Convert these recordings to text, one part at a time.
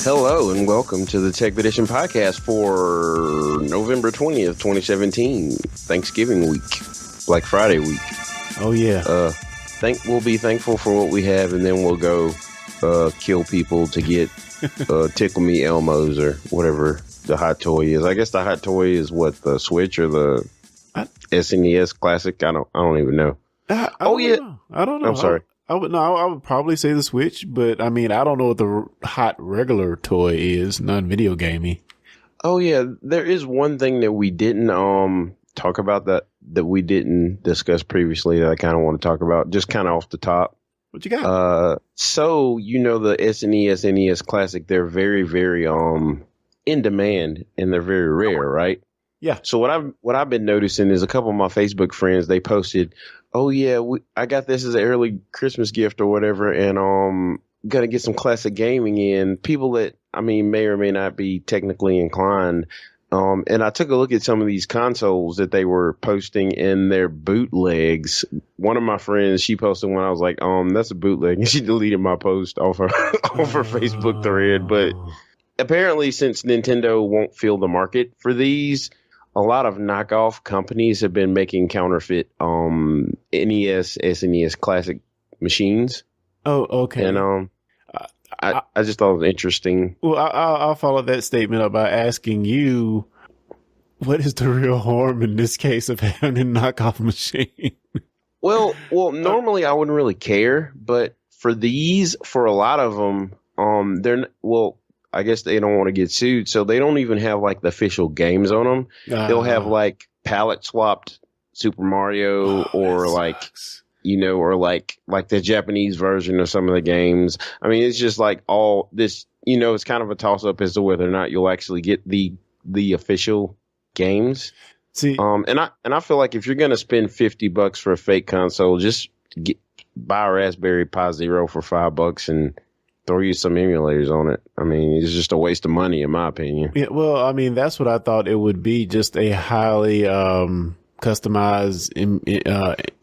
Hello and welcome to the Techpedition Podcast for November 20th, 2017, Thanksgiving week, Black Friday week. Oh, yeah. We'll be thankful for what we have, and then we'll go kill people to get Tickle Me Elmos or whatever the hot toy is. I guess the hot toy is what, the Switch or the SNES Classic? I don't even know. I don't know. I'm sorry. I would probably say the Switch, but I mean, I don't know what the hot regular toy is, non-video gamey. Oh yeah, there is one thing that we didn't talk about that we didn't discuss previously that I kind of want to talk about, just kind of off the top. What you got? So you know the SNES, NES Classic, they're very, very in demand and they're very rare, right? Yeah. So what I've been noticing is a couple of my Facebook friends, they posted, oh yeah, I got this as an early Christmas gift or whatever, and gonna get some classic gaming in. People that may or may not be technically inclined. And I took a look at some of these consoles that they were posting in their bootlegs. One of my friends, she posted one. I was like, that's a bootleg, and she deleted my post off her Facebook thread. But apparently, since Nintendo won't fill the market for these, a lot of knockoff companies have been making counterfeit NES, SNES Classic machines. Oh, okay. And I just thought it was interesting. Well, I'll follow that statement up by asking you, what is the real harm in this case of having a knockoff machine? Well, normally I wouldn't really care, but for a lot of them, I guess they don't want to get sued, so they don't even have like the official games on them. They'll have like palette swapped Super Mario or like, or like the Japanese version of some of the games. I mean, it's just like all this, it's kind of a toss up as to whether or not you'll actually get the official games. See, and I feel like if you're going to spend $50 for a fake console, just buy a Raspberry Pi Zero for $5 and throw you some emulators on it. I mean, it's just a waste of money, in my opinion. Yeah, well, I mean, that's what I thought it would be, just a highly customized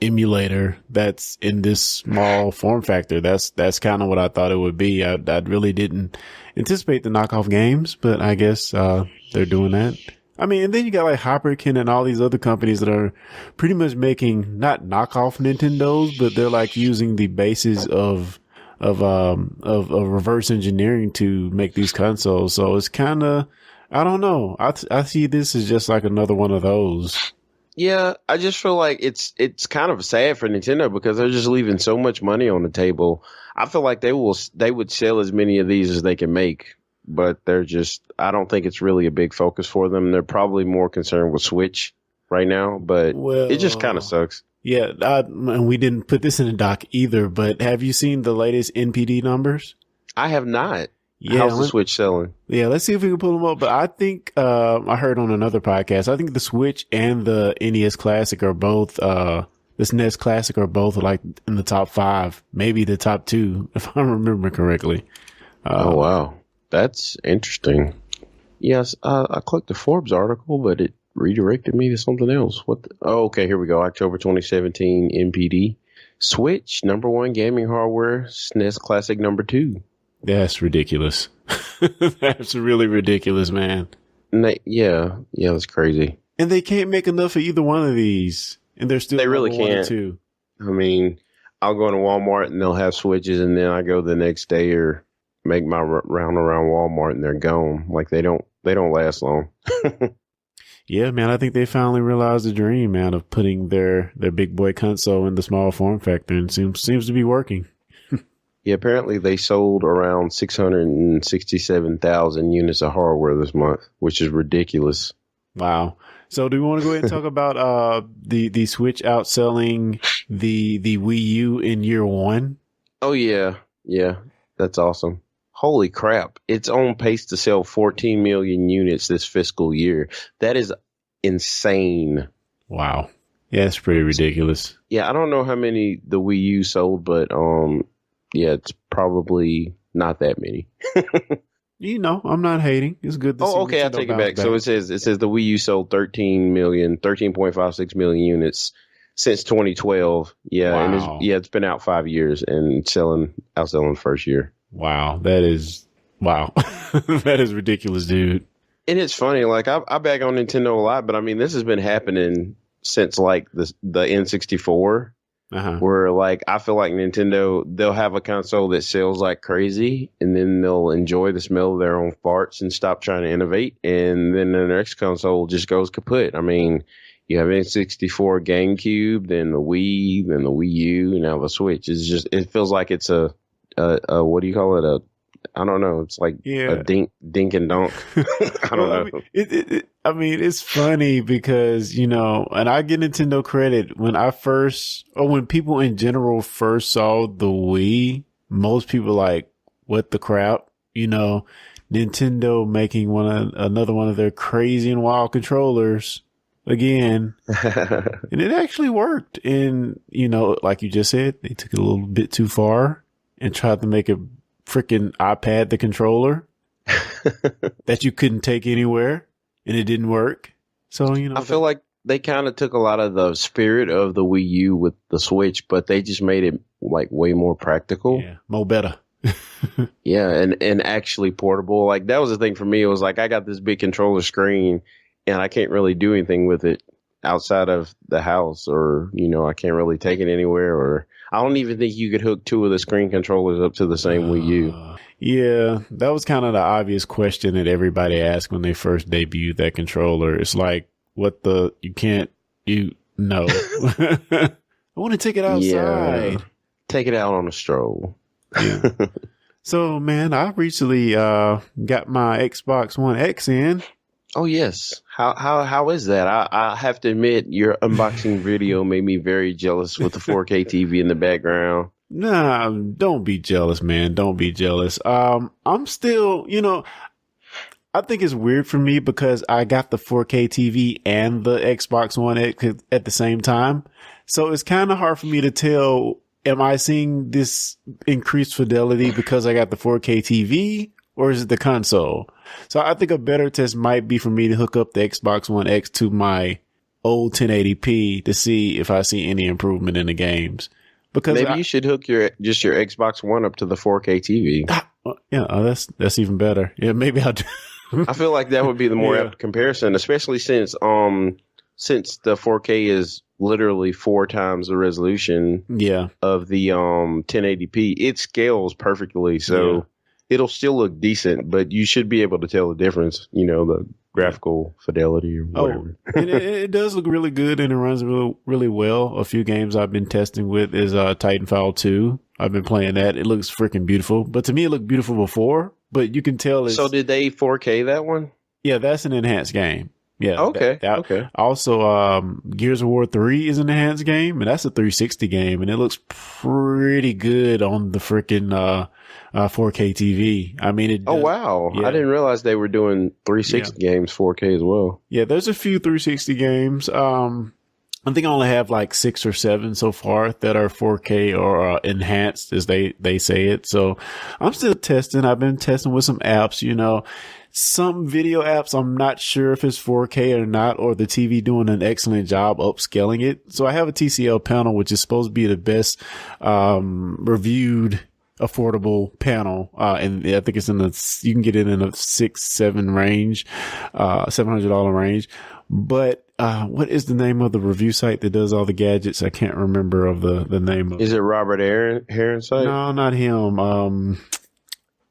emulator that's in this small form factor. That's kind of what I thought it would be. I really didn't anticipate the knockoff games, but I guess they're doing that. I mean, and then you got like Hyperkin and all these other companies that are pretty much making not knockoff Nintendos, but they're like using the basis of reverse engineering to make these consoles. So it's kind of, I don't know. I see this as just like another one of those. Yeah, I just feel like it's kind of sad for Nintendo because they're just leaving so much money on the table. I feel like they would sell as many of these as they can make, but I don't think it's really a big focus for them. They're probably more concerned with Switch right now, but it just kind of sucks. Yeah, and we didn't put this in the doc either, but have you seen the latest NPD numbers? I have not. Yeah, how's the Switch selling? Yeah, let's see if we can pull them up. But I think I heard on another podcast, I think the Switch and the NES Classic are both, this NES Classic are both like in the top 5, maybe the top 2, if I remember correctly. Oh, wow. That's interesting. Yes, I clicked the Forbes article, but it redirected me to something else. Okay, here we go. October 2017 NPD. Switch, number 1 gaming hardware. SNES Classic, number 2. That's ridiculous. That's really ridiculous, man. Yeah, that's crazy. And they can't make enough of either one of these. And they're still, they really can't. Too. I mean, I'll go to Walmart and they'll have Switches, and then I go the next day or make my round around Walmart and they're gone. Like they don't last long. Yeah, man, I think they finally realized the dream, man, of putting their big boy console in the small form factor, and seems to be working. Yeah, apparently they sold around 667,000 units of hardware this month, which is ridiculous. Wow. So do we want to go ahead and talk about the Switch outselling the Wii U in year 1? Oh, yeah. Yeah, that's awesome. Holy crap. It's on pace to sell 14 million units this fiscal year. That is insane. Wow. Yeah, it's pretty ridiculous. Yeah, I don't know how many the Wii U sold, but yeah, it's probably not that many. I'm not hating. It's good to see. Oh, okay, I take it back. So it says the Wii U sold 13.56 million units since 2012. Yeah, wow. And it's been out 5 years and outselling the first year. Wow, that is Wow. That is ridiculous, dude. And it's funny, like I bag on Nintendo a lot, but I mean, this has been happening since like the N64, where like I feel like Nintendo, they'll have a console that sells like crazy, and then they'll enjoy the smell of their own farts and stop trying to innovate, and then the next console just goes kaput. I mean, you have N64, GameCube, then the Wii, then the Wii U, now the Switch. It's just, it feels like it's a what do you call it? I don't know. It's like a dink and dunk. I don't know. I mean, it's funny because, you know, and I give Nintendo credit when people in general first saw the Wii, most people like, what the crap? You know, Nintendo making another one of their crazy and wild controllers again. And it actually worked. And, you know, like you just said, they took it a little bit too far and tried to make a freaking iPad the controller that you couldn't take anywhere, and it didn't work. So, you know, I feel like they kind of took a lot of the spirit of the Wii U with the Switch, but they just made it like way more practical. Yeah, more better. Yeah, and actually portable. Like that was the thing for me. It was like I got this big controller screen and I can't really do anything with it outside of the house, or, you know, I can't really take it anywhere, or I don't even think you could hook two of the screen controllers up to the same Wii U. Yeah, that was kind of the obvious question that everybody asked when they first debuted that controller. It's like, no. I want to take it outside. Yeah, take it out on a stroll. Yeah. So, man, I recently got my Xbox One X in. Oh, yes. How is that? I have to admit, your unboxing video made me very jealous with the 4K TV in the background. Nah, don't be jealous, man. Don't be jealous. I'm still, you know, I think it's weird for me because I got the 4K TV and the Xbox One X at the same time. So it's kind of hard for me to tell, am I seeing this increased fidelity because I got the 4K TV, or is it the console? So I think a better test might be for me to hook up the Xbox One X to my old 1080p to see if I see any improvement in the games. Because maybe you should hook your Xbox One up to the 4K TV. Yeah, that's even better. Yeah, maybe I'll do. I feel like that would be the more apt comparison, especially since the 4K is literally 4 times the resolution of the 1080p. It scales perfectly, so it'll still look decent, but you should be able to tell the difference, you know, the graphical fidelity or whatever. And it does look really good, and it runs really, really well. A few games I've been testing with is Titanfall 2. I've been playing that. It looks freaking beautiful. But to me, it looked beautiful before, but you can tell it's... So did they 4K that one? Yeah, that's an enhanced game. Yeah. Okay. Okay. Also, Gears of War 3 is an enhanced game, and that's a 360 game, and it looks pretty good on the freaking 4K TV. I mean, it. Oh wow! Yeah. I didn't realize they were doing 360 games 4K as well. Yeah, there's a few 360 games. I think I only have like 6 or 7 so far that are 4K or enhanced, as they say it. So I'm still testing. I've been testing with some apps, you know. Some video apps, I'm not sure if it's 4K or not, or the TV doing an excellent job upscaling it. So I have a TCL panel, which is supposed to be the best reviewed affordable panel. And I think it's you can get it in a $600-700 range, $700 range. But what is the name of the review site that does all the gadgets? I can't remember of the name of it. Is it Robert Heron's site? No, not him.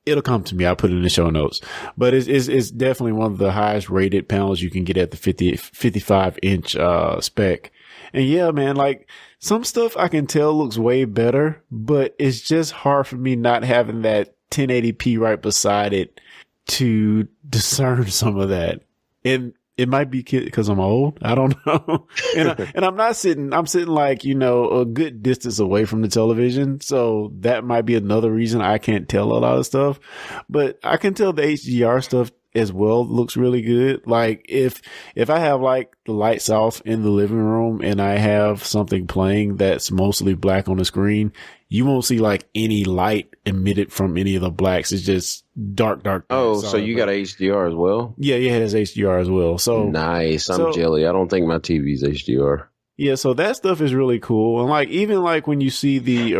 It'll come to me. I'll put it in the show notes. But it's definitely one of the highest rated panels you can get at the 55 inch spec. And yeah, man, like some stuff I can tell looks way better, but it's just hard for me not having that 1080p right beside it to discern some of that. And it might be because I'm old. I don't know. And I'm sitting like, you know, a good distance away from the television. So that might be another reason I can't tell a lot of stuff, but I can tell the HDR stuff as well looks really good. Like if I have like the lights off in the living room and I have something playing that's mostly black on the screen, you won't see like any light emitted from any of the blacks. It's just dark. Oh, so you got HDR as well? Yeah, it has HDR as well. So nice. I'm jelly. I don't think my TV's HDR. Yeah, so that stuff is really cool. And like even like when you see the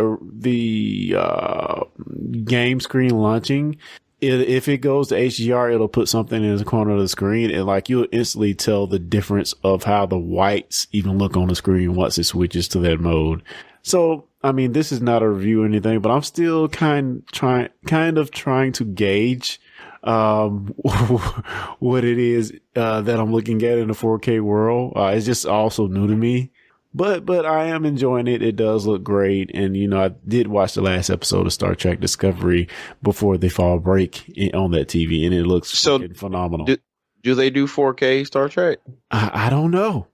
game screen launching, if it goes to HDR, it'll put something in the corner of the screen, and like you'll instantly tell the difference of how the whites even look on the screen once it switches to that mode. So, I mean, this is not a review or anything, but I'm still kind of trying to gauge what it is that I'm looking at in the 4K world. It's just also new to me. But I am enjoying it. It does look great. And, you know, I did watch the last episode of Star Trek Discovery before the fall break on that TV, and it looks phenomenal. Do they do 4K Star Trek? I don't know.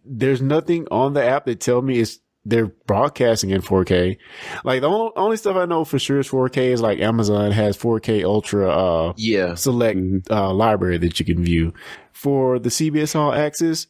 There's nothing on the app that tell me they're broadcasting in 4K. Like the only stuff I know for sure is 4K is like Amazon has 4K Ultra select library that you can view. For the CBS All Access,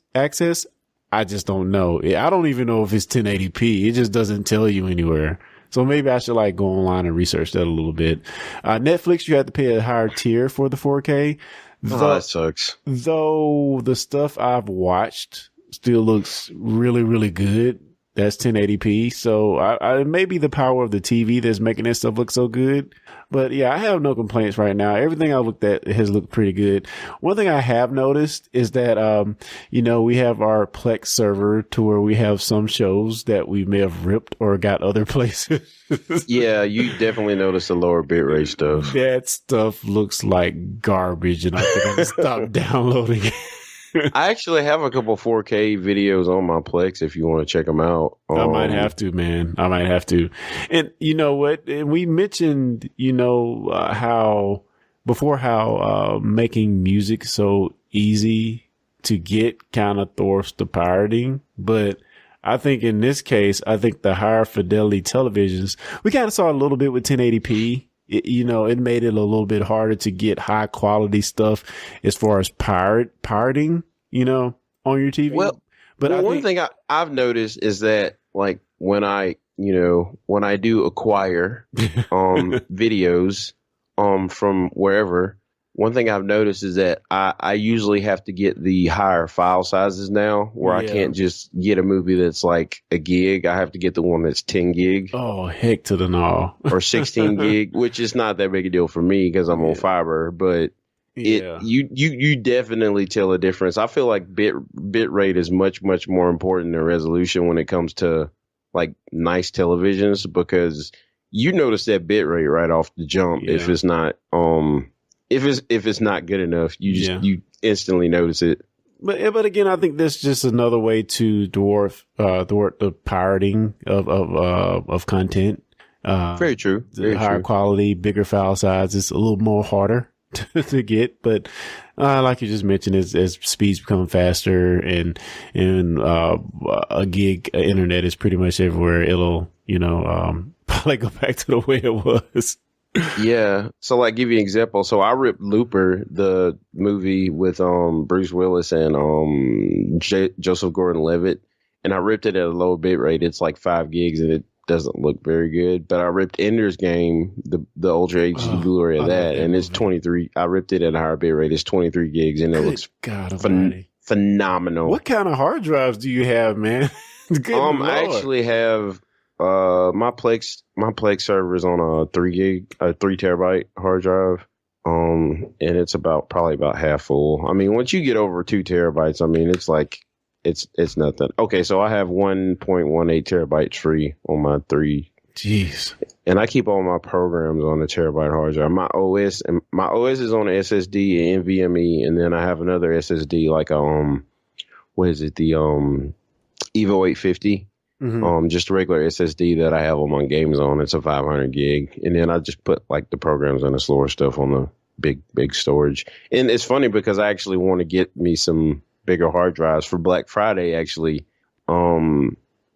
I just don't know. I don't even know if it's 1080p. It just doesn't tell you anywhere. So maybe I should like go online and research that a little bit. Netflix, you have to pay a higher tier for the 4K. That sucks. Though the stuff I've watched still looks really, really good. That's 1080p. So it may be the power of the TV that's making that stuff look so good. But yeah, I have no complaints right now. Everything I looked at has looked pretty good. One thing I have noticed is that, you know, we have our Plex server to where we have some shows that we may have ripped or got other places. Yeah, you definitely notice the lower bitrate stuff. That stuff looks like garbage, and I think I'm going to stop downloading it. I actually have a couple 4K videos on my Plex if you want to check them out. I might have to, man. I might have to. And you know what? And we mentioned, you know, how making music so easy to get kind of thwarts the pirating. But I think in this case, I think the higher fidelity televisions, we kind of saw a little bit with 1080p. It made it a little bit harder to get high quality stuff as far as pirating, you know, on your TV. But one thing I've noticed is that, like, when I do acquire videos from wherever, one thing I've noticed is that I usually have to get the higher file sizes now, where I can't just get a movie that's like a gig. I have to get the one that's 10 gig. Oh, heck to the no. Or 16 gig, which is not that big a deal for me because I'm on fiber, but you definitely tell a difference. I feel like bit rate is much, much more important than resolution when it comes to like nice televisions, because you notice that bit rate right off the jump. If it's not if it's not good enough, you instantly notice it. But again, I think that's just another way to thwart the pirating of content. Very true. Very higher true. quality, bigger file size is a little more harder to get. But like you just mentioned, as speeds become faster and a gig internet is pretty much everywhere, it'll probably go back to the way it was. Yeah. So, like, give you an example. So I ripped Looper, the movie with Bruce Willis and Joseph Gordon-Levitt, and I ripped it at a low bit rate. It's like 5 gigs, and it doesn't look very good. But I ripped Ender's Game, the Ultra HD Blu-ray of that, and it's 23. I ripped it at a higher bit rate. It's 23 gigs, and it looks phenomenal. What kind of hard drives do you have, man? I actually have my Plex server is on a 3 terabyte hard drive. And it's probably about half full. I mean, once you get over 2 terabytes, I mean, it's like, it's nothing. Okay. So I have 1.18 terabytes free on my 3. Jeez. And I keep all my programs on a terabyte hard drive. My OS is on an SSD and NVMe. And then I have another SSD, like, what is it? The, Evo 850. Mm-hmm. Just a regular SSD that I have all my games on. It's a 500 gig. And then I just put like the programs and the slower stuff on the big storage. And it's funny because I actually want to get me some bigger hard drives for Black Friday. Actually,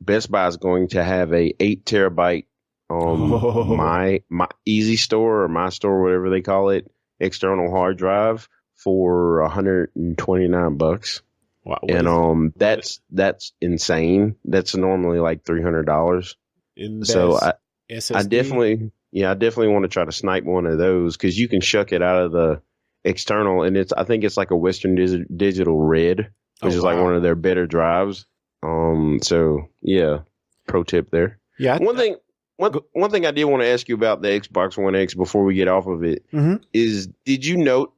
Best Buy is going to have a 8 terabyte, my Easy Store or My Store, whatever they call it, external hard drive for $129. Wow, and that's insane. That's normally like $300. So I definitely want to try to snipe one of those, because you can shuck it out of the external, and I think it's like a Western Digital Red, which is like one of their better drives. So yeah, pro tip there. Yeah. one thing I did want to ask you about the Xbox One X before we get off of it is,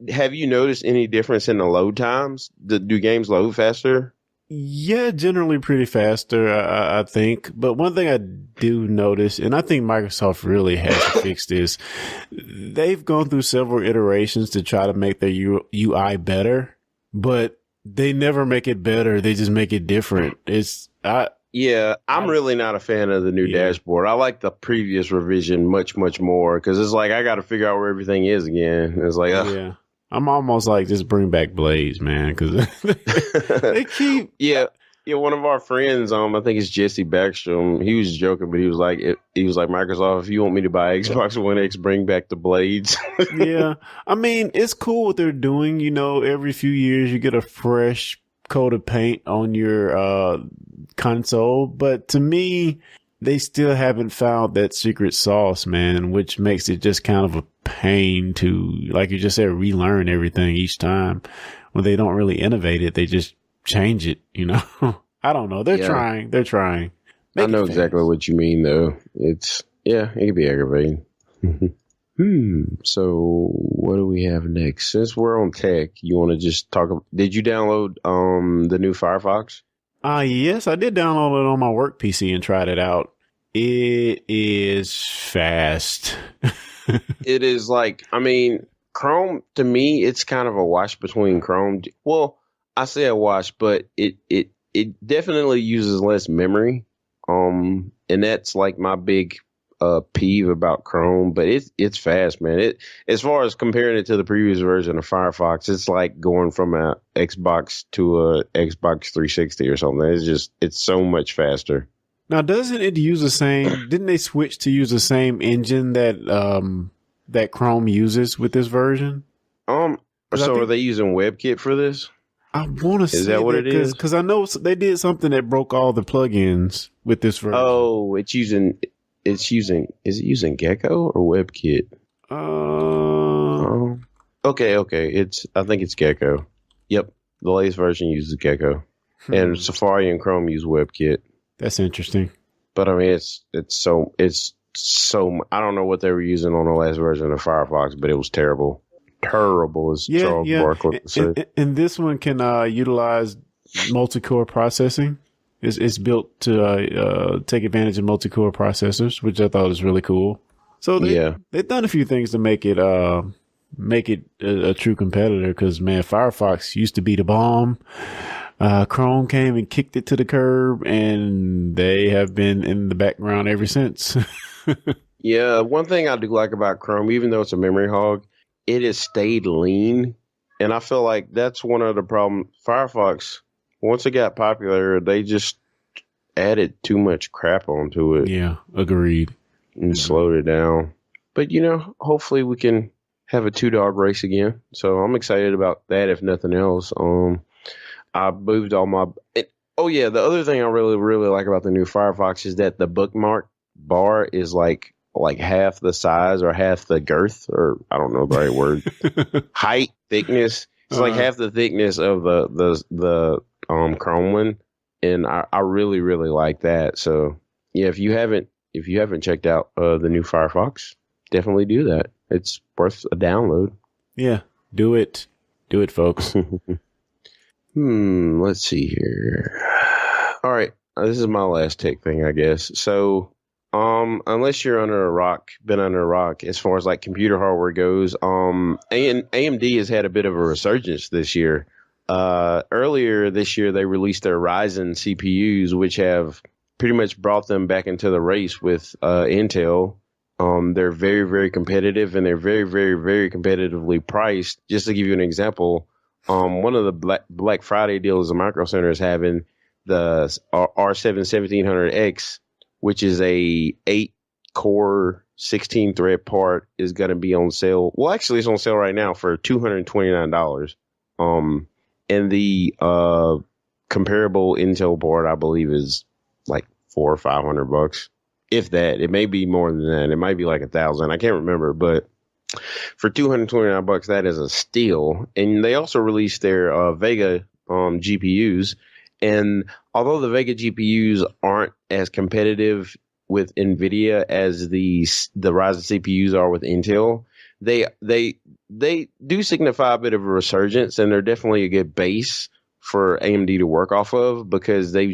have you noticed any difference in the load times? Do games load faster? Yeah, generally pretty faster, I think. But one thing I do notice, and I think Microsoft really has to fix this, they've gone through several iterations to try to make their UI better, but they never make it better. They just make it different. I'm really not a fan of the new dashboard. I like the previous revision much, much more because it's like I got to figure out where everything is again. It's like, yeah. I'm almost like, just bring back Blades, man, because they keep. Yeah. One of our friends, I think it's Jesse Backstrom. He was joking, but he was like, Microsoft, if you want me to buy Xbox One X, bring back the Blades. Yeah, I mean, it's cool what they're doing. You know, every few years you get a fresh coat of paint on your console, but to me, they still haven't found that secret sauce, man, which makes it just kind of a pain to, like you just said, relearn everything each time. When they don't really innovate it, they just change it, you know? I don't know. They're trying. I know exactly what you mean, though. It can be aggravating. So what do we have next? Since we're on tech, you want to just talk? Did you download the new Firefox? Yes, I did download it on my work PC and tried it out. It is fast. It is like, I mean, Chrome, to me, it's kind of a wash between Chrome. Well, I say a wash, but it definitely uses less memory. And that's like my big peeve about Chrome, but it's fast, man. As far as comparing it to the previous version of Firefox, it's like going from a Xbox to a Xbox 360 or something. It's so much faster. Now, doesn't it use the same? Didn't they switch to use the same engine that Chrome uses with this version? So are they using WebKit for this? I want to say is that what it is? Because I know they did something that broke all the plugins with this version. Oh, is it using Gecko or WebKit? Okay. I think it's Gecko. Yep, the latest version uses Gecko, and Safari and Chrome use WebKit. That's interesting. But I mean, it's so I don't know what they were using on the last version of Firefox, but it was terrible. Terrible, as Charles Barkley said. And this one can utilize multi-core processing. It's built to take advantage of multi-core processors, which I thought was really cool. So they've done a few things to make it a true competitor. Because man, Firefox used to be the bomb. Chrome came and kicked it to the curb, and they have been in the background ever since. Yeah, one thing I do like about Chrome, even though it's a memory hog, it has stayed lean, and I feel like that's one of the problems. Firefox, once it got popular, they just added too much crap onto it. Yeah, agreed. And slowed it down. But, hopefully we can have a two-dog race again. So I'm excited about that, if nothing else. I moved all my... the other thing I really, really like about the new Firefox is that the bookmark bar is like half the size or half the girth, or I don't know the right word. Height, thickness. It's like half the thickness of the Chrome one, and I really, really like that. So yeah, if you haven't checked out the new Firefox, definitely do that. It's worth a download. Yeah, do it, folks. Let's see here. All right, this is my last tech thing, I guess. So, unless you're been under a rock, as far as like computer hardware goes, AMD has had a bit of a resurgence this year. Earlier this year, they released their Ryzen CPUs, which have pretty much brought them back into the race with Intel. They're very, very competitive, and they're very, very, very competitively priced. Just to give you an example, one of the Black Friday deals the Micro Center is having, the R7-1700X, which is a 8-core, 16-thread part, is going to be on sale. Well, actually, it's on sale right now for $229. And the comparable Intel board, I believe, is like $400 or $500, if that. It may be more than that. It might be like $1,000. I can't remember, but for $229, that is a steal. And they also released their Vega GPUs. And although the Vega GPUs aren't as competitive with NVIDIA as the Ryzen CPUs are with Intel. They do signify a bit of a resurgence, and they're definitely a good base for AMD to work off of, because they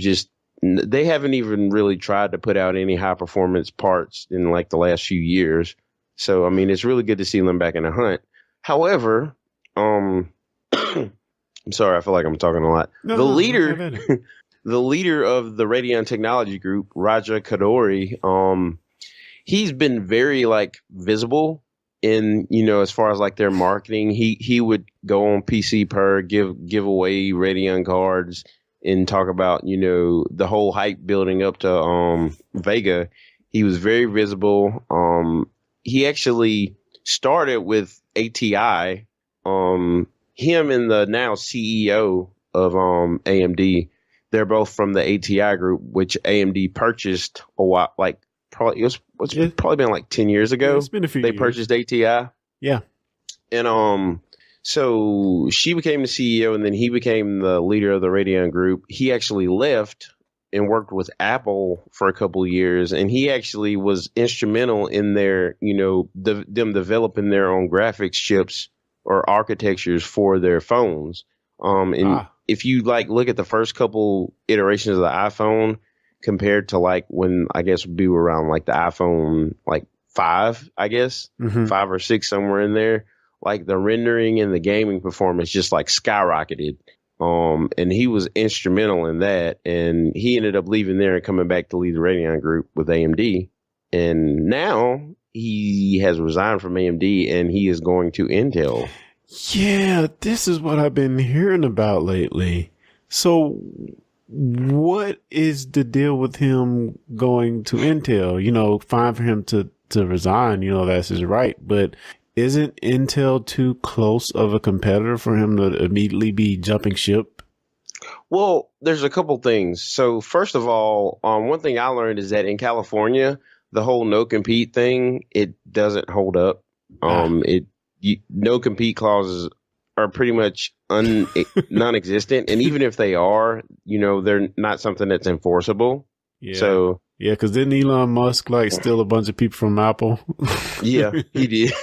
haven't even really tried to put out any high performance parts in like the last few years. So, I mean, it's really good to see them back in the hunt. However, I'm sorry, I feel like I'm talking a lot. The leader of the Radeon Technology Group, Raja Koduri, he's been very like visible in, as far as like their marketing. He would go on PC Per, give away Radeon cards and talk about, the whole hype building up to Vega. He was very visible. He actually started with ATI. Him and the now CEO of AMD, they're both from the ATI group, which AMD purchased a while, like it's probably been like 10 years ago. Yeah, it's been a few they years. Purchased ATI. Yeah. And so she became the CEO, and then he became the leader of the Radeon group. He actually left and worked with Apple for a couple of years, and he actually was instrumental in their, them developing their own graphics chips or architectures for their phones. If you like look at the first couple iterations of the iPhone compared to like when I guess we were around like the iPhone like 5, I guess, 5 or 6, somewhere in there, like the rendering and the gaming performance just like skyrocketed. And he was instrumental in that, and he ended up leaving there and coming back to lead the Radeon group with AMD. And now he has resigned from AMD and he is going to Intel. Yeah, this is what I've been hearing about lately. So what is the deal with him going to Intel? Fine for him to resign, that's his right. But isn't Intel too close of a competitor for him to immediately be jumping ship? Well, there's a couple things. So first of all, one thing I learned is that in California, the whole no compete thing, it doesn't hold up. No compete clauses are pretty much non-existent, and even if they are, they're not something that's enforceable. Yeah. So yeah, because didn't Elon Musk like steal a bunch of people from Apple? Yeah, he did.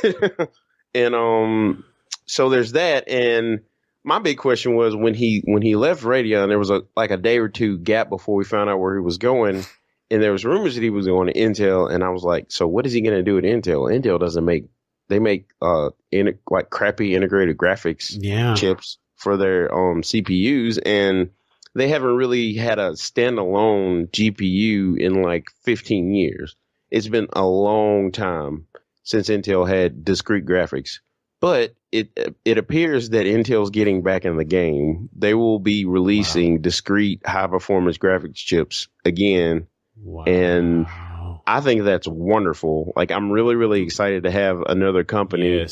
And so there's that. And my big question was when he left Radeon, there was a day or two gap before we found out where he was going. And there was rumors that he was going to Intel, and I was like, so what is he going to do at Intel? Intel doesn't make like crappy integrated graphics chips for their CPUs, and they haven't really had a standalone GPU in like 15 years. It's been a long time since Intel had discrete graphics, but it appears that Intel's getting back in the game. They will be releasing discrete high performance graphics chips again. Wow. And I think that's wonderful. Like, I'm really, really excited to have another company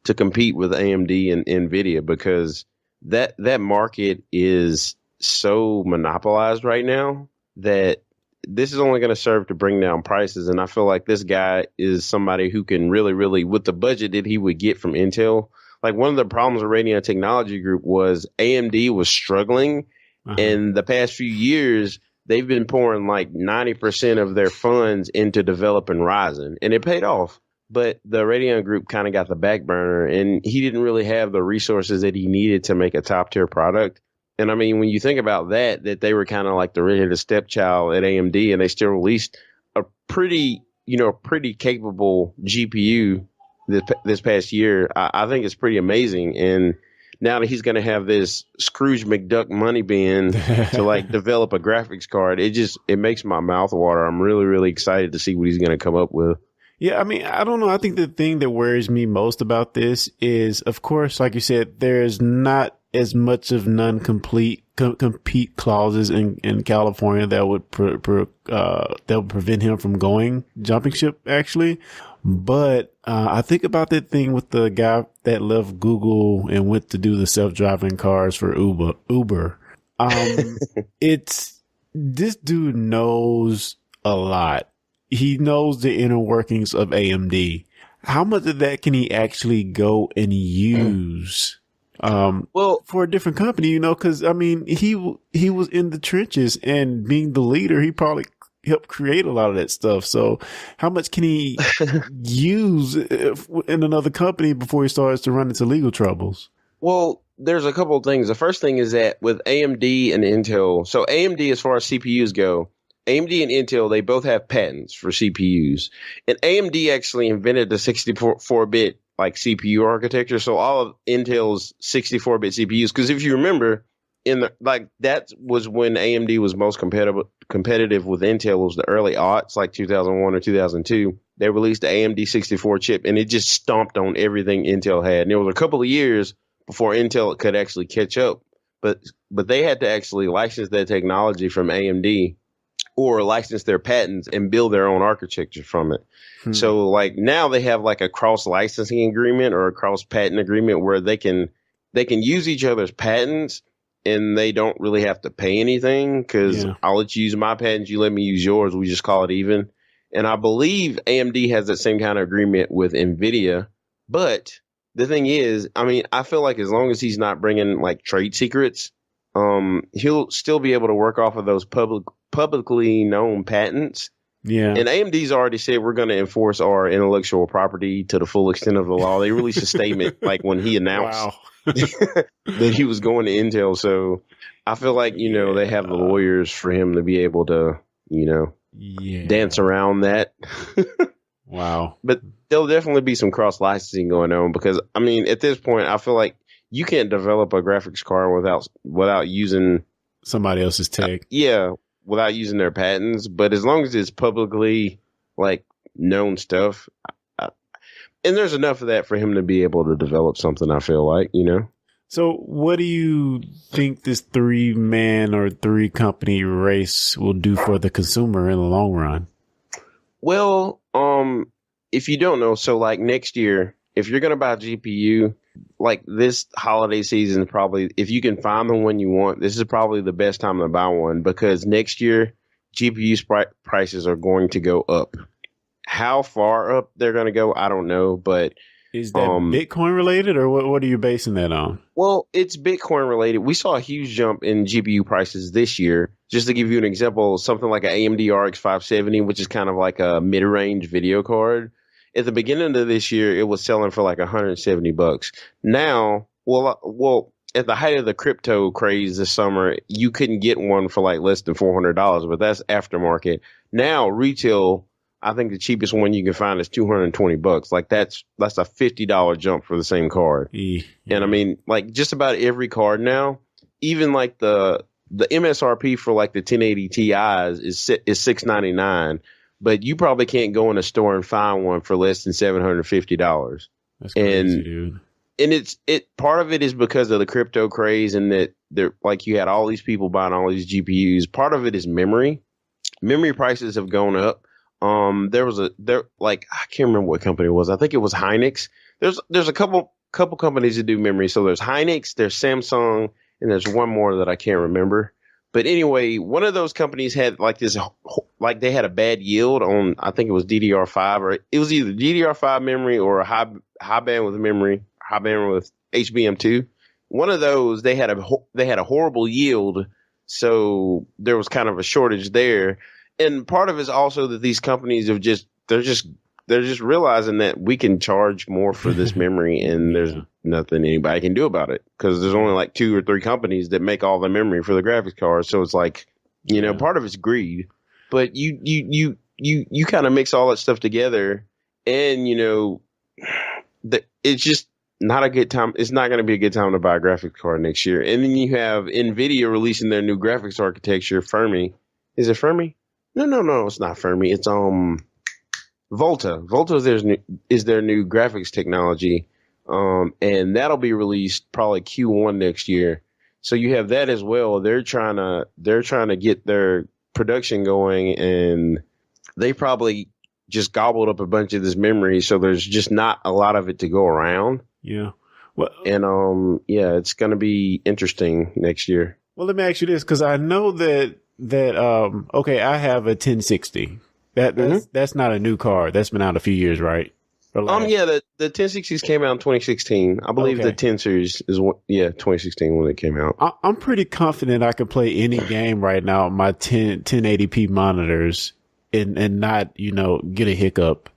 to compete with AMD and NVIDIA, because that market is so monopolized right now that this is only going to serve to bring down prices. And I feel like this guy is somebody who can really, really, with the budget that he would get from Intel. Like, one of the problems with Radeon Technology Group was AMD was struggling. In the past few years, they've been pouring like 90% of their funds into developing Ryzen, and it paid off. But the Radeon group kind of got the back burner, and he didn't really have the resources that he needed to make a top tier product. And I mean, when you think about that they were kind of like the redheaded stepchild at AMD, and they still released a pretty capable GPU this past year. I think it's pretty amazing. And now that he's going to have this Scrooge McDuck money bin to like develop a graphics card, it makes my mouth water. I'm really, really excited to see what he's going to come up with. Yeah, I mean, I don't know. I think the thing that worries me most about this is, of course, like you said, there's not as much of compete clauses in California that would prevent him from jumping ship, actually. But I think about that thing with the guy that left Google and went to do the self-driving cars for Uber. It's this dude knows a lot. He knows the inner workings of AMD. How much of that can he actually go and use? For a different company, because I mean, he was in the trenches, and being the leader, he probably helped create a lot of that stuff. So how much can he use in another company before he starts to run into legal troubles? Well, there's a couple of things. The first thing is that with AMD and Intel, so AMD, as far as CPUs go, AMD and Intel, they both have patents for CPUs. And AMD actually invented the 64-bit like CPU architecture. So all of Intel's 64-bit CPUs, because if you remember, that was when AMD was most competitive with Intel, was the early aughts, like 2001 or 2002. They released the AMD 64 chip, and it just stomped on everything Intel had. And there was a couple of years before Intel could actually catch up, but they had to actually license that technology from AMD or license their patents and build their own architecture from it. So like now they have like a cross licensing agreement or a cross patent agreement where they can use each other's patents and they don't really have to pay anything because I'll let you use my patents, you let me use yours, we just call it even. And I believe AMD has that same kind of agreement with NVIDIA. But the thing is, I mean, I feel like as long as he's not bringing like trade secrets, he'll still be able to work off of those publicly known patents. Yeah. And AMD's already said we're going to enforce our intellectual property to the full extent of the law. They released a statement like when he announced that he was going to Intel. So I feel like, they have the lawyers for him to be able to, dance around that. Wow. But there'll definitely be some cross licensing going on because, I mean, at this point, I feel like you can't develop a graphics card without using somebody else's tech. Without using their patents. But as long as it's publicly like known stuff, and there's enough of that for him to be able to develop something, I feel like, So what do you think this 3-man or 3-company race will do for the consumer in the long run? Well, if you don't know, so like next year, if you're going to buy a GPU, like this holiday season, probably, if you can find the one you want, this is probably the best time to buy one because next year GPU prices are going to go up. How far up they're going to go, I don't know, but is that Bitcoin related or what are you basing that on? Well, it's Bitcoin related. We saw a huge jump in GPU prices this year. Just to give you an example, something like an AMD RX 570, which is kind of like a mid-range video card. At the beginning of this year, it was selling for like $170. Now, well, at the height of the crypto craze this summer, you couldn't get one for like less than $400, but that's aftermarket. Now, retail, I think the cheapest one you can find is $220. Like that's a $50 jump for the same card. And I mean, like just about every card now, even like the MSRP for like the 1080 Ti's is $699. But you probably can't go in a store and find one for less than $750. That's crazy, dude. And part of it is because of the crypto craze and that like you had all these people buying all these GPUs. Part of it is memory. Memory prices have gone up. I can't remember what company it was. I think it was Hynix. There's a couple companies that do memory. So there's Hynix, there's Samsung, and there's one more that I can't remember. But anyway, one of those companies had like this, like they had a bad yield on, I think it was DDR5, or it was either DDR5 memory or a high bandwidth memory, high bandwidth HBM2. One of those, they had a horrible yield, so there was kind of a shortage there. And part of it is also that these companies they're just realizing that we can charge more for this memory, and there's nothing anybody can do about it because there's only like 2 or 3 companies that make all the memory for the graphics cards. So it's like, part of it's greed, but you kind of mix all that stuff together, and it's just not a good time. It's not going to be a good time to buy a graphics card next year. And then you have NVIDIA releasing their new graphics architecture, Fermi. Is it Fermi? No, it's not Fermi. It's Volta. Volta is their new graphics technology, and that'll be released probably Q1 next year. So you have that as well. They're trying to get their production going, and they probably just gobbled up a bunch of this memory, so there's just not a lot of it to go around. Yeah. Well, and it's going to be interesting next year. Well, let me ask you this, because I know that okay, I have a 1060. That's not a new card. That's been out a few years, right? Yeah, the 1060s came out in 2016. I believe the 10 series is 2016 when it came out. I'm pretty confident I could play any game right now on my 1080p monitors and not, get a hiccup.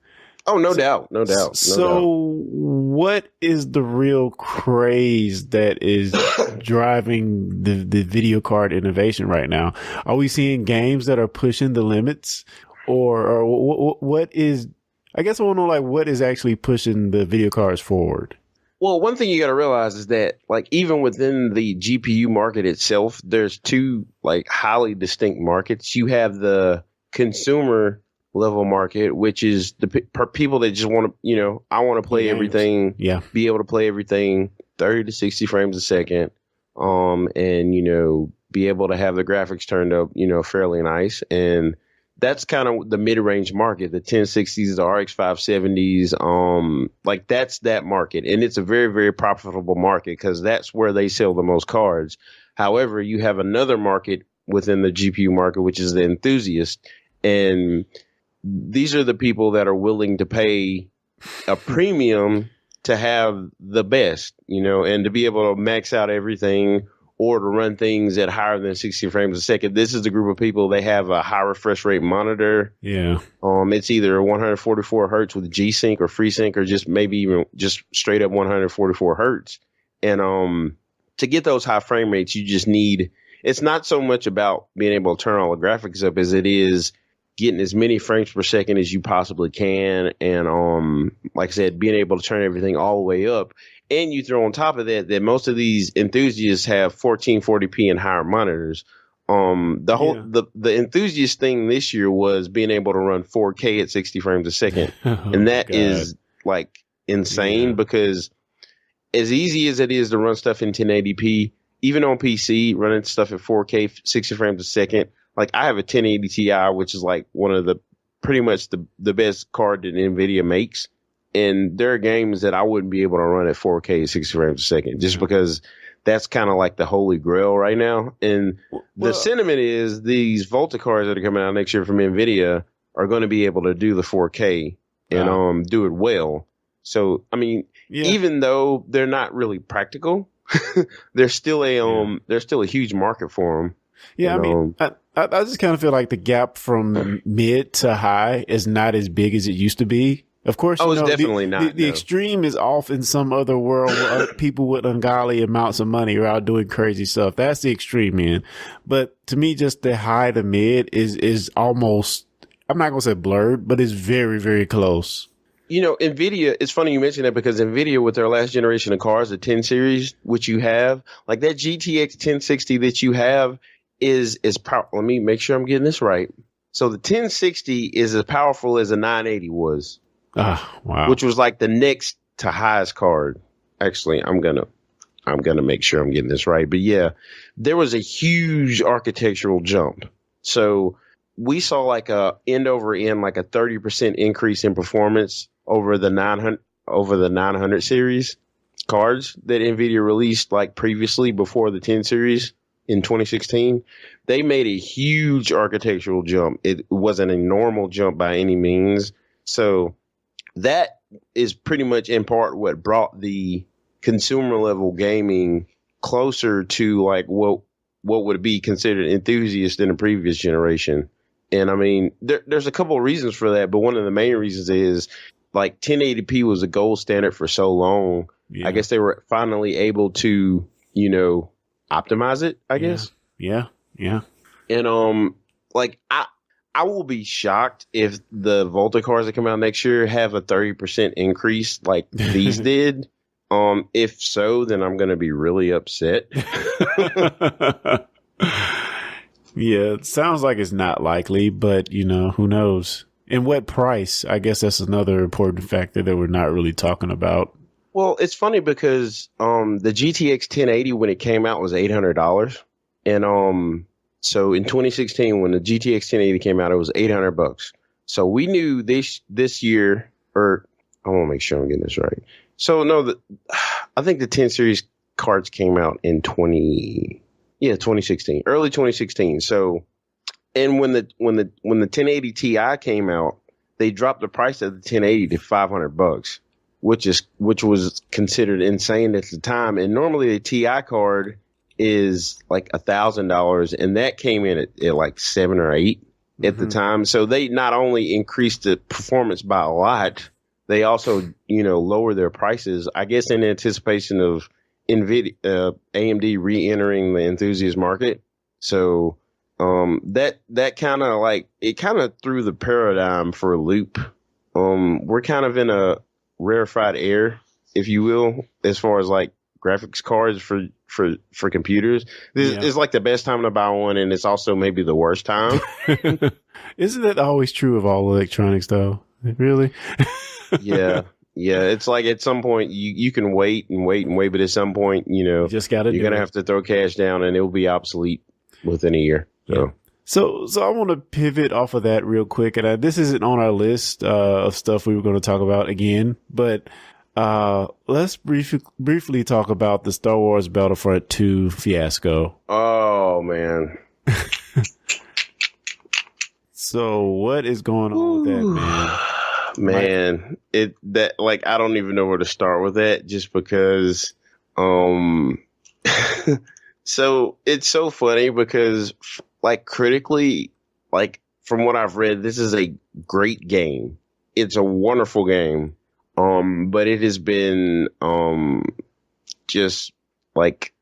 Oh, no doubt. So what is the real craze that is driving the video card innovation right now? Are we seeing games that are pushing the limits, or what is? I guess I want to know, what is actually pushing the video cards forward? Well, one thing you got to realize is that, even within the GPU market itself, there's two, highly distinct markets. You have the consumer level market, which is the people that just want to, I want to play everything, be able to play everything 30 to 60 frames a second, and, be able to have the graphics turned up, fairly nice. And that's kind of the mid-range market, the 1060s, the RX 570s, that's that market. And it's a very, very profitable market because that's where they sell the most cards. However, you have another market within the GPU market, which is the enthusiast. And these are the people that are willing to pay a premium to have the best, and to be able to max out everything or to run things at higher than 60 frames a second. This is the group of people, they have a high refresh rate monitor. Yeah. It's either 144 hertz with G-Sync or FreeSync, or just maybe even just straight up 144 hertz. And to get those high frame rates, you just need, it's not so much about being able to turn all the graphics up as it is getting as many frames per second as you possibly can. And like I said, being able to turn everything all the way up. And you throw on top of that most of these enthusiasts have 1440p and higher monitors. The enthusiast thing this year was being able to run 4K at 60 frames a second. And that is insane because as easy as it is to run stuff in 1080p, even on PC, running stuff at 4K, 60 frames a second, I have a 1080 Ti, which is one of the pretty much the best card that NVIDIA makes. And there are games that I wouldn't be able to run at 4K at 60 frames a second just because that's kind of the holy grail right now. And the sentiment is these Volta cards that are coming out next year from NVIDIA are going to be able to do the 4K and do it well. So, I mean, even though they're not really practical, there's still a huge market for them. Yeah, I mean, I just kind of feel like the gap from mid to high is not as big as it used to be. Of course, it's definitely not. The extreme is off in some other world where other people with ungodly amounts of money are out doing crazy stuff. That's the extreme end. But to me, just the high to mid is almost, I'm not going to say blurred, but it's very, very close. NVIDIA, it's funny you mentioned that because NVIDIA with their last generation of cards, the 10 series, which you have, that GTX 1060 that you have is powerful. Let me make sure I'm getting this right. So the 1060 is as powerful as a 980 was. Wow. Which was the next to highest card. Actually, I'm gonna make sure I'm getting this right. But yeah, there was a huge architectural jump. So we saw a end over end, a 30% increase in performance over the 900 series cards that NVIDIA released previously before the 10 series in 2016. They made a huge architectural jump. It wasn't a normal jump by any means. So that is pretty much in part what brought the consumer level gaming closer to what would be considered enthusiast in the previous generation. And I mean, there's a couple of reasons for that, but one of the main reasons is 1080p was a gold standard for so long. Yeah. I guess they were finally able to, optimize it, I guess. Yeah. And I will be shocked if the Volta cards that come out next year have a 30% increase like these did. If so, then I'm going to be really upset. Yeah, it sounds like it's not likely, but who knows? And what price? I guess that's another important factor that we're not really talking about. Well, it's funny because the GTX 1080 when it came out was $800, and so in 2016 when the GTX 1080 came out, it was $800. So we knew this year, or I want to make sure I'm getting this right. So no, I think the 10 series cards came out in 2016, early 2016. So, and when the 1080 Ti came out, they dropped the price of the 1080 to $500, which was considered insane at the time. And normally a TI card is like $1,000, and that came in at like 7 or 8 at the time. So they not only increased the performance by a lot, they also, lowered their prices, I guess, in anticipation of AMD re-entering the enthusiast market. So that kind of threw the paradigm for a loop. We're kind of in a rarefied air, if you will, as far as like graphics cards for computers. This is like the best time to buy one, and it's also maybe the worst time. Isn't that always true of all electronics, though? Really? Yeah. It's like at some point you can wait and wait and wait, but at some point, you just got to. You're gonna have to throw cash down, and it will be obsolete within a year. So I want to pivot off of that real quick, and this isn't on our list of stuff we were going to talk about again, but let's briefly talk about the Star Wars Battlefront 2 fiasco. Oh man. So what is going on with that, man? Man, I don't even know where to start with that, just because so it's so funny because like critically, like from what I've read, this is a great game. It's a wonderful game. But it has been just like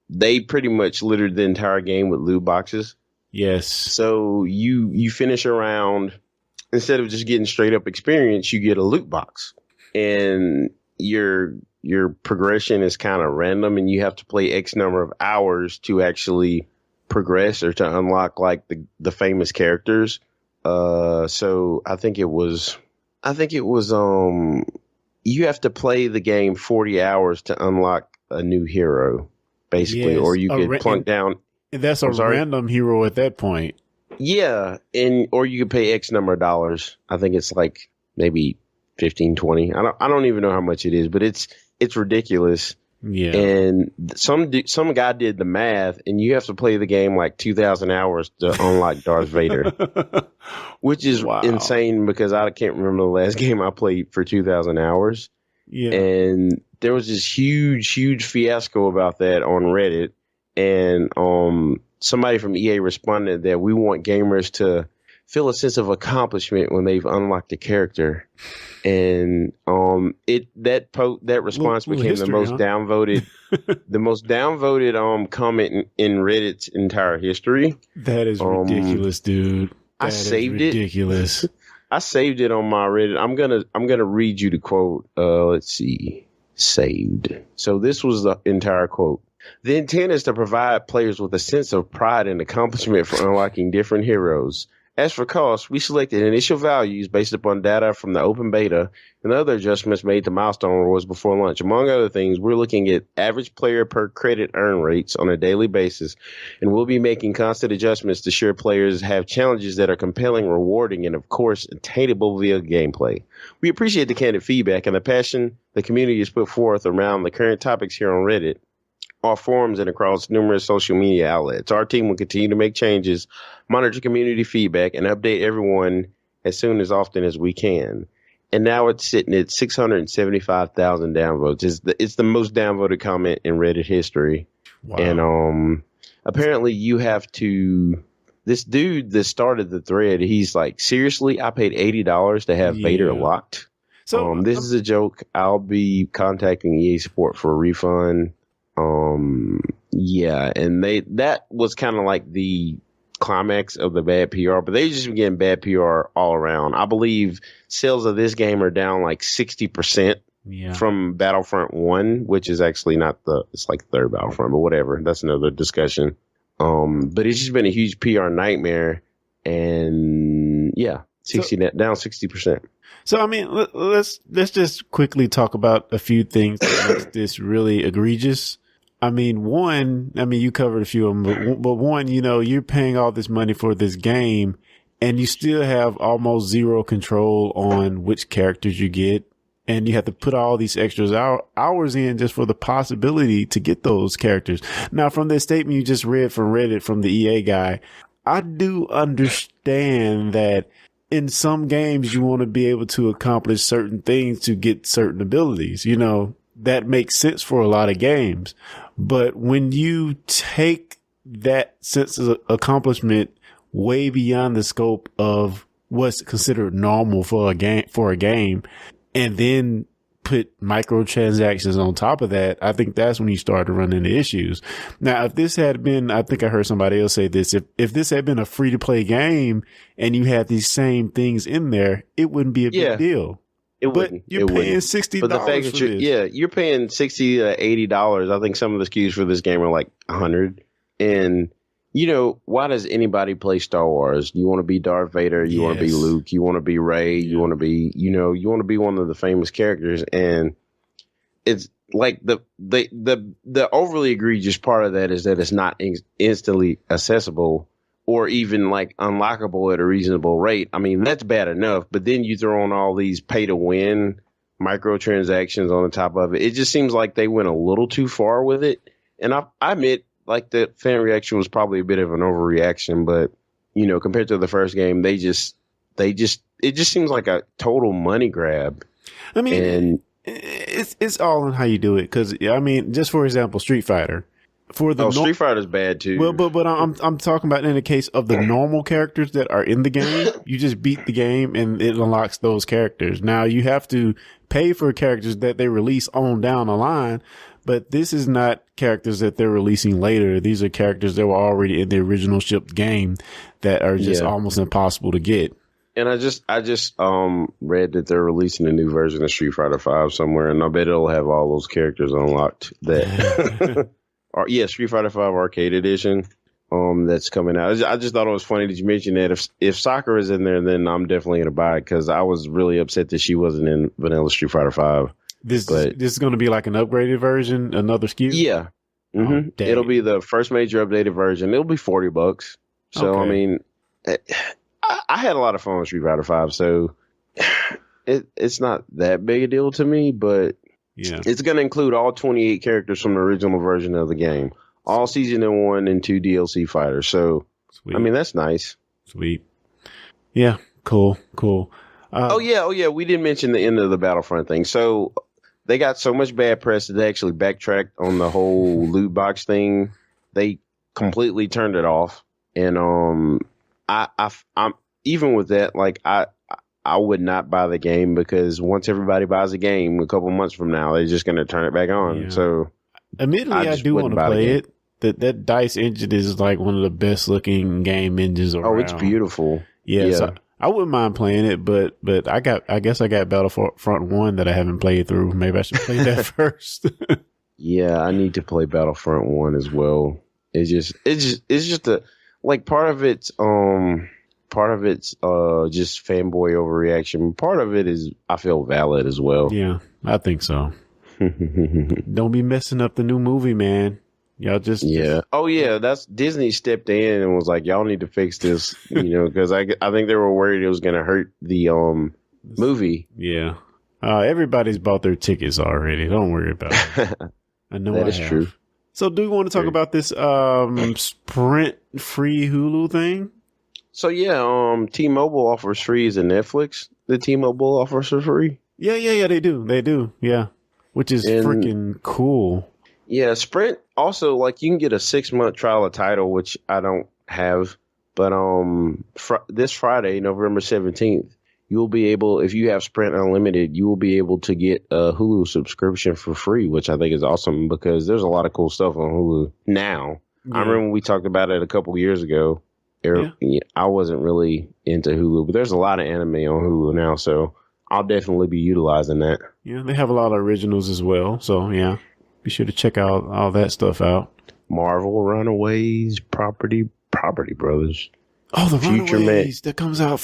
they pretty much littered the entire game with loot boxes. Yes. So you finish a round, instead of just getting straight up experience, you get a loot box, and your progression is kind of random, and you have to play X number of hours to actually progress or to unlock like the famous characters. So I think it was you have to play the game 40 hours to unlock a new hero, basically, or you get plunked down. And that's a random hero at that point. Yeah, or you could pay X number of dollars. I think it's like maybe 15, 20. I don't even know how much it is, but it's ridiculous. Yeah. And some guy did the math, and you have to play the game like 2,000 hours to unlock Darth Vader, which is insane because I can't remember the last game I played for 2,000 hours. Yeah. And there was this huge fiasco about that on Reddit, and somebody from EA responded that we want gamers to feel a sense of accomplishment when they've unlocked a character. And that response became the most downvoted comment in Reddit's entire history. That is ridiculous, dude. I saved it. Ridiculous. I saved it on my Reddit. I'm gonna read you the quote. Let's see. Saved. So this was the entire quote. The intent is to provide players with a sense of pride and accomplishment for unlocking different heroes. As for cost, we selected initial values based upon data from the open beta and other adjustments made to milestone rewards before launch. Among other things, we're looking at average player per credit earn rates on a daily basis, and we'll be making constant adjustments to ensure players have challenges that are compelling, rewarding, and of course, attainable via gameplay. We appreciate the candid feedback and the passion the community has put forth around the current topics here on Reddit, our forums, and across numerous social media outlets. Our team will continue to make changes, monitor community feedback, and update everyone as often as we can. And now it's sitting at 675,000 downvotes. It's the most downvoted comment in Reddit history. Wow. And apparently you have to. This dude that started the thread, he's like, seriously, I paid $80 to have Vader locked. So this is a joke. I'll be contacting EA support for a refund. And that was kind of like the climax of the bad PR, but they just been getting bad PR all around. I believe sales of this game are down like 60% from Battlefront 1, which is actually it's like the third Battlefront, but whatever. That's another discussion. But it's just been a huge PR nightmare, and down 60%. So, I mean, let's just quickly talk about a few things that makes this really egregious. I mean, you covered a few of them, but one, you're paying all this money for this game and you still have almost zero control on which characters you get. And you have to put all these extras hours in just for the possibility to get those characters. Now, from the statement you just read from Reddit from the EA guy, I do understand that in some games, you want to be able to accomplish certain things to get certain abilities. You know, that makes sense for a lot of games. But when you take that sense of accomplishment way beyond the scope of what's considered normal for a game, and then put microtransactions on top of that, I think that's when you start to run into issues. Now, if this had been, I think I heard somebody else say this, if this had been a free to play game and you had these same things in there, it wouldn't be a big deal. But you're paying $60 but the fact that you're paying $60 to $80. I think some of the SKUs for this game are like $100. And you know, why does anybody play Star Wars? You want to be Darth Vader, you want to be Luke, you want to be Rey, you want to be, you know, you want to be one of the famous characters. And it's like the overly egregious part of that is that it's not instantly accessible or even like unlockable at a reasonable rate. I mean, that's bad enough, but then you throw on all these pay to win microtransactions on the top of it. It just seems like they went a little too far with it. And I admit, like, the fan reaction was probably a bit of an overreaction, but you know, compared to the first game, it just seems like a total money grab. I mean, and it's all in how you do it. Because I mean, just for example, Street Fighter. Street Fighter's bad too. Well, but I'm talking about in the case of the normal characters that are in the game. You just beat the game and it unlocks those characters. Now you have to pay for characters that they release on down the line. But this is not characters that they're releasing later. These are characters that were already in the original shipped game that are just almost impossible to get. And I just read that they're releasing a new version of Street Fighter V somewhere, and I bet it'll have all those characters unlocked. That, Street Fighter V Arcade Edition. That's coming out. I just thought it was funny that you mentioned that. If Sakura is in there, then I'm definitely gonna buy it because I was really upset that she wasn't in Vanilla Street Fighter V. This is going to be like an upgraded version, another SKU? Yeah. Mm-hmm. Oh, it'll be the first major updated version. It'll be $40. So, okay. I mean, I had a lot of fun with Street Fighter V, so it's not that big a deal to me, but it's going to include all 28 characters from the original version of the game, all Season 1 and 2 DLC fighters. So, sweet. I mean, that's nice. Sweet. Yeah, cool. We didn't mention the end of the Battlefront thing. So, they got so much bad press that they actually backtracked on the whole loot box thing. They completely turned it off. And I'm even with that, like I would not buy the game because once everybody buys a game a couple months from now, they're just going to turn it back on. Yeah. So, admittedly, I do want to play it. That DICE engine is like one of the best looking game engines around. Oh, it's beautiful. Yeah. So I wouldn't mind playing it, but I guess I got Battlefront 1 that I haven't played through. Maybe I should play that first. Yeah, I need to play Battlefront 1 as well. It's just a like part of it's just fanboy overreaction. Part of it is I feel valid as well. Yeah, I think so. Don't be messing up the new movie, man. Y'all just oh yeah, that's Disney stepped in and was like, y'all need to fix this, because I think they were worried it was going to hurt the movie. Yeah, everybody's bought their tickets already. Don't worry about it. I know that is true. So, do you want to talk about this Sprint free Hulu thing? So T-Mobile offers free as a Netflix. The T-Mobile offers for free. Yeah, they do. Yeah, which is freaking cool. Yeah, Sprint also, like, you can get a 6-month trial of Tidal, which I don't have. But this Friday, November 17th, you'll be able, if you have Sprint Unlimited, you will be able to get a Hulu subscription for free, which I think is awesome because there's a lot of cool stuff on Hulu now. Yeah. I remember when we talked about it a couple of years ago. I wasn't really into Hulu, but there's a lot of anime on Hulu now, so I'll definitely be utilizing that. Yeah, they have a lot of originals as well, so yeah. Be sure to check out all that stuff out. Marvel, Runaways, Property Brothers. Oh, the Future Runaways that comes out.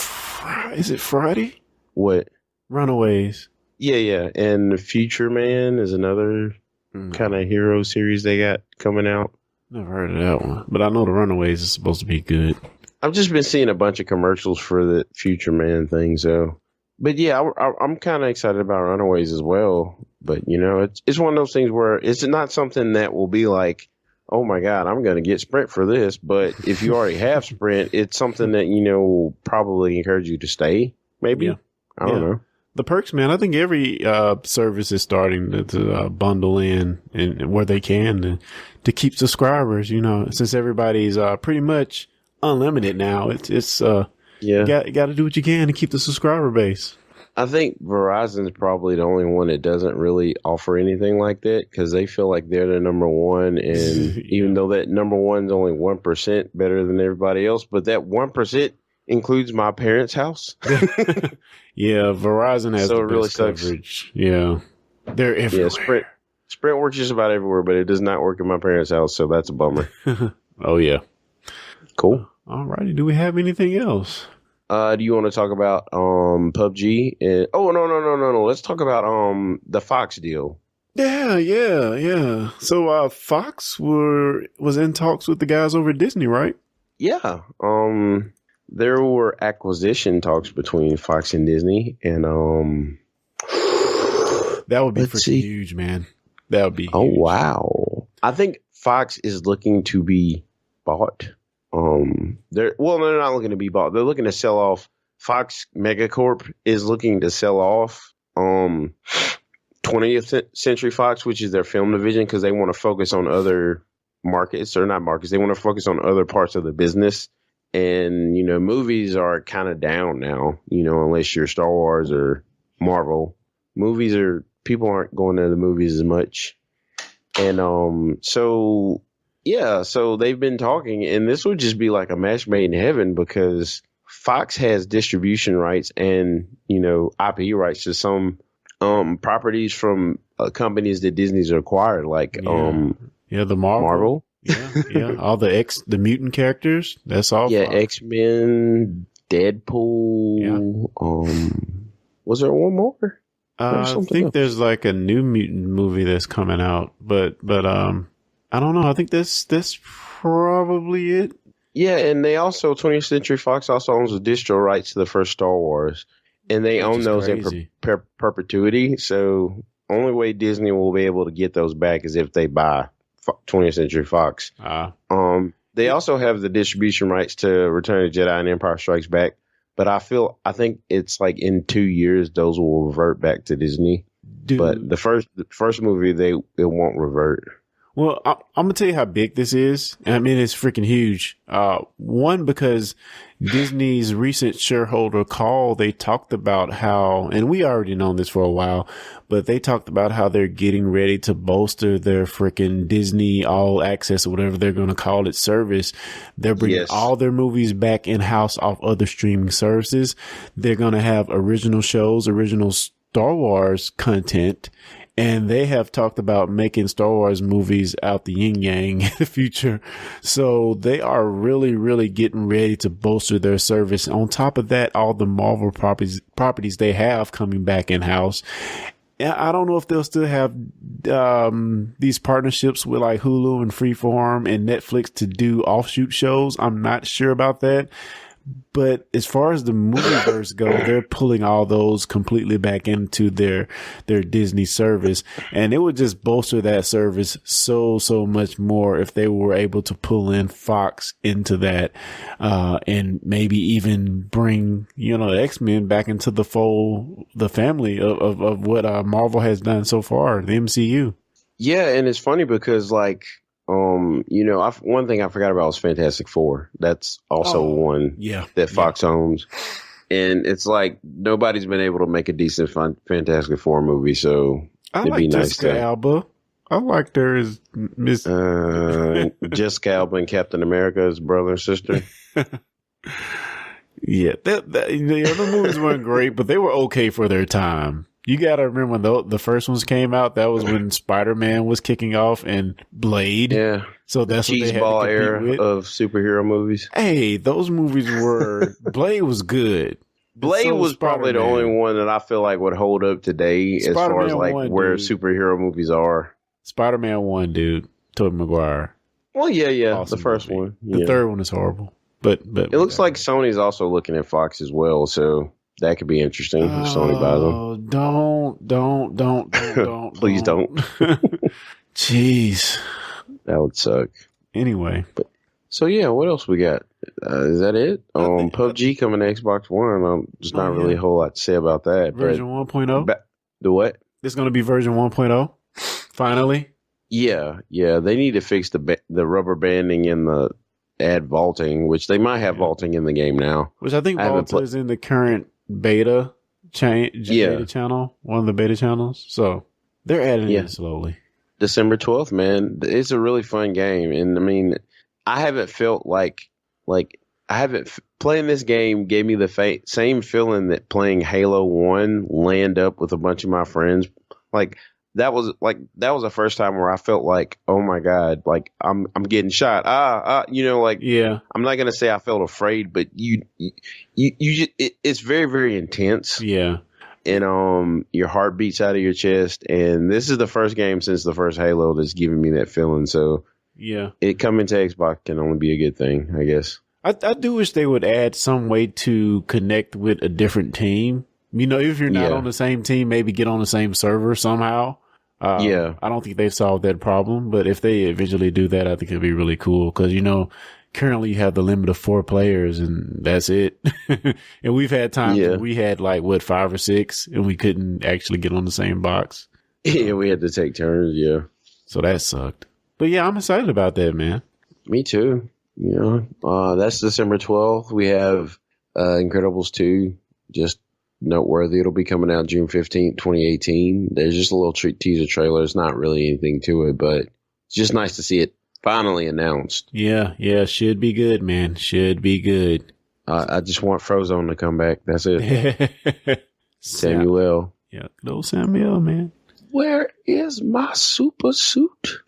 Is it Friday? What? Runaways. Yeah. And Future Man is another kind of hero series they got coming out. Never heard of that one, but I know the Runaways is supposed to be good. I've just been seeing a bunch of commercials for the Future Man thing, so. But yeah, I'm kind of excited about Runaways as well. But, it's one of those things where it's not something that will be like, oh my God, I'm going to get Sprint for this. But if you already have Sprint, it's something that, will probably encourage you to stay, maybe. Yeah. I don't know. The perks, man, I think every service is starting to bundle in and where they can to keep subscribers, since everybody's pretty much unlimited now. It's you got to do what you can to keep the subscriber base. I think Verizon's probably the only one that doesn't really offer anything like that because they feel like they're the number one. And even though that number one's only 1% better than everybody else, but that 1% includes my parents' house. Yeah, Verizon has the really best coverage. Yeah, they're everywhere. Yeah, Sprint works just about everywhere, but it does not work in my parents' house, so that's a bummer. Oh, yeah. Cool. All righty. Do we have anything else? Do you want to talk about PUBG? No. Let's talk about the Fox deal. Yeah. So Fox was in talks with the guys over at Disney, right? Yeah. There were acquisition talks between Fox and Disney, and that would be freaking huge, man. That would be huge. Oh wow! I think Fox is looking to be bought. They're not looking to be bought. They're looking to sell off. Fox Megacorp is looking to sell off 20th Century Fox, which is their film division, because they want to focus on other markets, or not markets. They want to focus on other parts of the business. And, movies are kind of down now, unless you're Star Wars or Marvel. People aren't going to the movies as much. And so they've been talking, and this would just be like a match made in heaven because Fox has distribution rights and, IP rights to some properties from companies that Disney's acquired, like the Marvel. Yeah. All the mutant characters. That's all. Yeah, Fox. X-Men, Deadpool. Yeah. Was there one more? I think there's like a new mutant movie that's coming out, but I don't know. I think that's probably it. Yeah, and they also 20th Century Fox also owns the distro rights to the first Star Wars, and they own those in perpetuity. So only way Disney will be able to get those back is if they buy 20th Century Fox. They also have the distribution rights to Return of the Jedi and Empire Strikes Back, but I think it's like in 2 years those will revert back to Disney. Dude. But the first movie it won't revert. Well, I'm gonna tell you how big this is. I mean, it's freaking huge. One, because Disney's recent shareholder call, they talked about how, and we already known this for a while, but they talked about how they're getting ready to bolster their freaking Disney All Access or whatever they're going to call it service. They're bringing all their movies back in-house off other streaming services. They're going to have original shows, original Star Wars content. And they have talked about making Star Wars movies out the yin yang in the future. So they are really, really getting ready to bolster their service. On top of that, all the Marvel properties they have coming back in house. I don't know if they'll still have these partnerships with like Hulu and Freeform and Netflix to do offshoot shows. I'm not sure about that. But as far as the movieverse go, they're pulling all those completely back into their Disney service. And it would just bolster that service so much more if they were able to pull in Fox into that, and maybe even bring, X-Men back into the fold, the family of what Marvel has done so far, the MCU. Yeah. And it's funny because one thing I forgot about was Fantastic Four. That's also one that Fox owns. And it's like nobody's been able to make a decent Fantastic Four movie, so it'd be nice Jessica Alba. I liked her as Miss Jessica Alba and Captain America's brother and sister. Yeah, the other movies weren't great, but they were okay for their time. You got to remember when the first ones came out, that was when Spider-Man was kicking off and Blade. Yeah. So that's what they had to compete era with. Of superhero movies. Hey, those movies were, Blade was good. Blade was probably the only one that I feel like would hold up today as far as like where superhero movies are. Spider-Man 1, dude. Tobey Maguire. Well, yeah. Awesome the first movie. one. The third one is horrible. But it looks like Sony's also looking at Fox as well, so that could be interesting if Sony buys them. Don't. Please don't. Jeez. That would suck. Anyway. So yeah, what else we got? Is that it? PUBG coming to Xbox One. There's not really a whole lot to say about that. Version 1.0? The what? It's going to be version 1.0? Finally? Yeah. They need to fix the rubber banding and the add vaulting, which they might have vaulting in the game now. Which I think vault is in the current beta beta channel, one of the beta channels. So they're adding it slowly. December 12th, man. It's a really fun game. And I mean, I haven't felt like playing this game gave me the same feeling that playing Halo 1 land up with a bunch of my friends. That was the first time where I felt like, oh my God, like I'm getting shot. I'm not gonna say I felt afraid, but it's very, very intense. Yeah. And your heart beats out of your chest. And this is the first game since the first Halo that's giving me that feeling. So yeah, it coming to Xbox can only be a good thing, I guess. I do wish they would add some way to connect with a different team. If you're not on the same team, maybe get on the same server somehow. I don't think they've solved that problem, but if they eventually do that, I think it'd be really cool because, currently you have the limit of 4 players and that's it. And we've had times where we had 5 or 6 and we couldn't actually get on the same box. Yeah, we had to take turns. Yeah. So that sucked. But yeah, I'm excited about that, man. Me too. That's December 12th. We have Incredibles 2, just noteworthy. It'll be coming out June 15th, 2018. There's just a little teaser trailer. It's not really anything to it, but it's just nice to see it finally announced. Yeah, should be good, man. Should be good. I just want Frozone to come back. That's it. Samuel. Yeah, good old Samuel, man. Where is my super suit?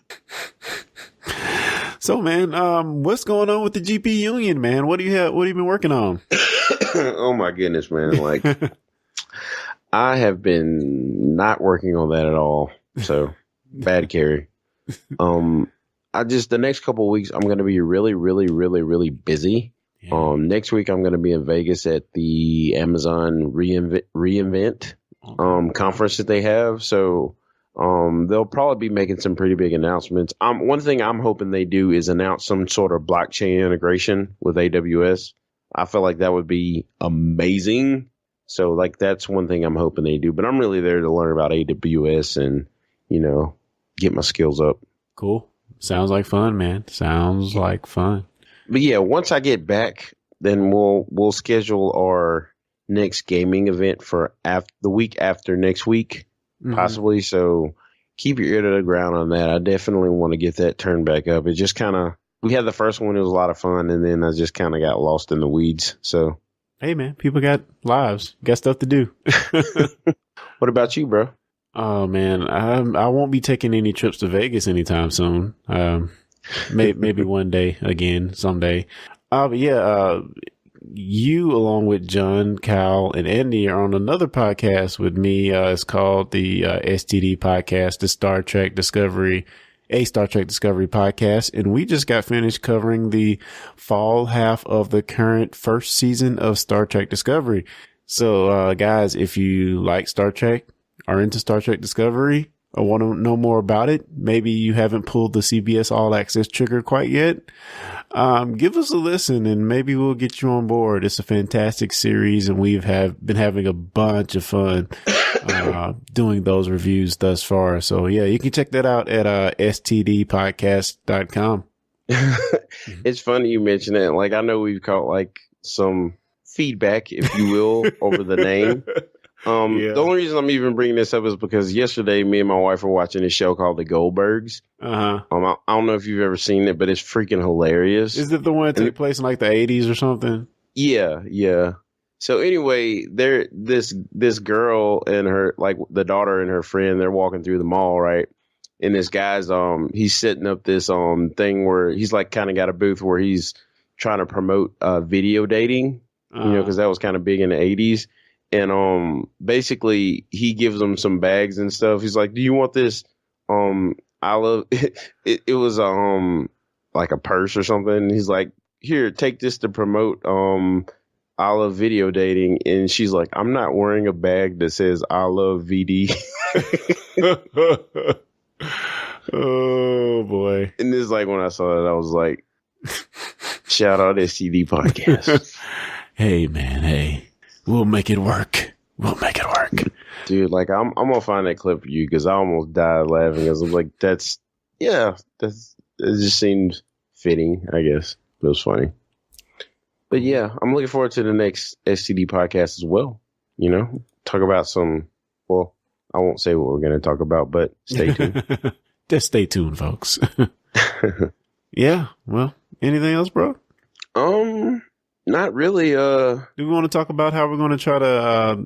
So, man, what's going on with the GP Union, man? What do you been working on? Oh my goodness, man! I have been not working on that at all. So bad, Kary. The next couple of weeks I'm going to be really, really, really, really busy. Yeah. Next week I'm going to be in Vegas at the Amazon reInvent conference that they have. So they'll probably be making some pretty big announcements. One thing I'm hoping they do is announce some sort of blockchain integration with AWS. I feel like that would be amazing. So that's one thing I'm hoping they do. But I'm really there to learn about AWS and, get my skills up. Cool. Sounds like fun, man. Sounds like fun. But yeah, once I get back, then we'll schedule our next gaming event for the week after next week, possibly. So keep your ear to the ground on that. I definitely want to get that turned back up. It just we had the first one. It was a lot of fun. And then I just kind of got lost in the weeds. So, hey, man, people got lives, got stuff to do. What about you, bro? Oh, man, I won't be taking any trips to Vegas anytime soon. Maybe one day again, someday. But yeah, you along with John, Kyle, and Andy are on another podcast with me. It's called the STD Podcast, a Star Trek Discovery podcast. And we just got finished covering the fall half of the current first season of Star Trek Discovery. So, guys, if you like Star Trek, are into Star Trek Discovery, or want to know more about it, maybe you haven't pulled the CBS All Access trigger quite yet, give us a listen and maybe we'll get you on board. It's a fantastic series and we've been having a bunch of fun doing those reviews thus far. So yeah, you can check that out at stdpodcast.com. It's funny you mention it. I know we've caught some feedback, if you will, over the name. The only reason I'm even bringing this up is because yesterday me and my wife were watching a show called The Goldbergs. I don't know if you've ever seen it, but it's freaking hilarious. Is it the one that took place in the 80s or something? Yeah. So anyway, this girl and her, the daughter and her friend, they're walking through the mall, right? And this guy's he's setting up this thing where he's kind of got a booth where he's trying to promote video dating, because that was kind of big in the 80s. And basically he gives them some bags and stuff. He's like, "Do you want this? I love it was a purse or something." And he's like, "Here, take this to promote I love video dating." And she's like, "I'm not wearing a bag that says I love VD." Oh boy. And this is like when I saw it, I was like, shout out STD Podcast. Hey man, hey. We'll make it work. We'll make it work. Dude, like I'm gonna find that clip for you because I almost died laughing because I'm like, it just seemed fitting, I guess. It was funny. But yeah, I'm looking forward to the next STD podcast as well. You know, talk about well, I won't say what we're going to talk about, but stay tuned. Just stay tuned, folks. Yeah. Well, anything else, bro? Not really. Do we want to talk about how we're going to try to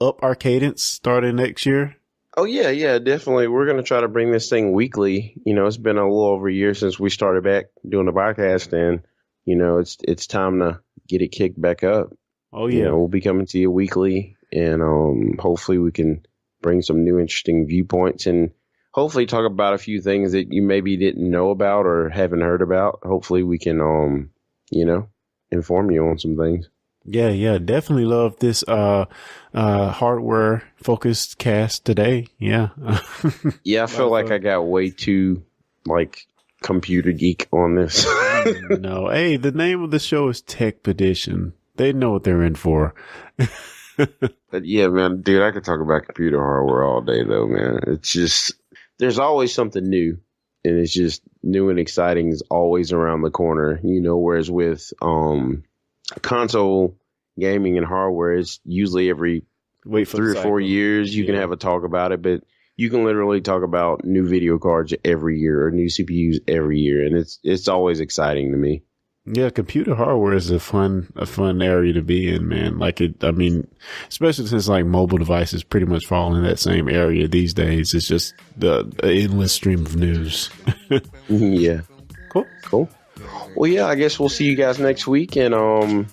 up our cadence starting next year? Oh, yeah, definitely. We're going to try to bring this thing weekly. You know, it's been a little over a year since we started back doing the podcast, and, you know, it's time to get it kicked back up. Oh, yeah. You know, we'll be coming to you weekly, and hopefully we can bring some new interesting viewpoints and hopefully talk about a few things that you maybe didn't know about or haven't heard about. Hopefully we can, you know, inform you on some things. Yeah. Definitely love this hardware focused cast today. Yeah. Yeah, I feel like I got way too like computer geek on this. No. Hey, the name of the show is Techpedition. They know what they're in for. But yeah, man, dude, I could talk about computer hardware all day though, man. It's just there's always something new. And it's just new and exciting is always around the corner, you know, whereas with console gaming and hardware, it's usually every 3 or 4 years you can have a talk about it, but you can literally talk about new video cards every year or new CPUs every year, and it's always exciting to me. Yeah, computer hardware is a fun area to be in, man. Like especially since like mobile devices pretty much fall in that same area these days. It's just the endless stream of news. Yeah. Cool. Well, yeah, I guess we'll see you guys next week, and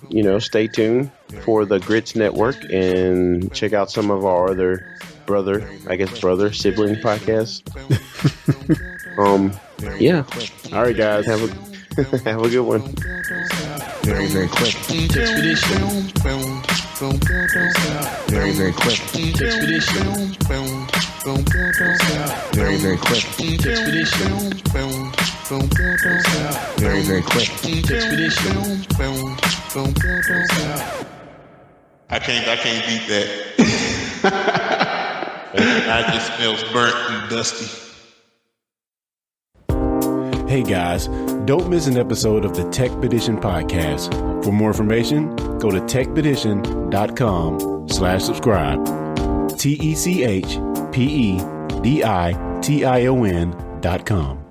you know, stay tuned for the Grits Network and check out some of our other sibling podcasts. Yeah. All right, guys. Have a good one. Very, very quick. Expedition. Very, very quick. Expedition. Very, very quick. Expedition. Very, very quick. Expedition. I can't beat that. I just smells burnt and dusty. Hey guys, don't miss an episode of the Techpedition Podcast. For more information, go to techpedition.com/subscribe. TECHPEDITION.com.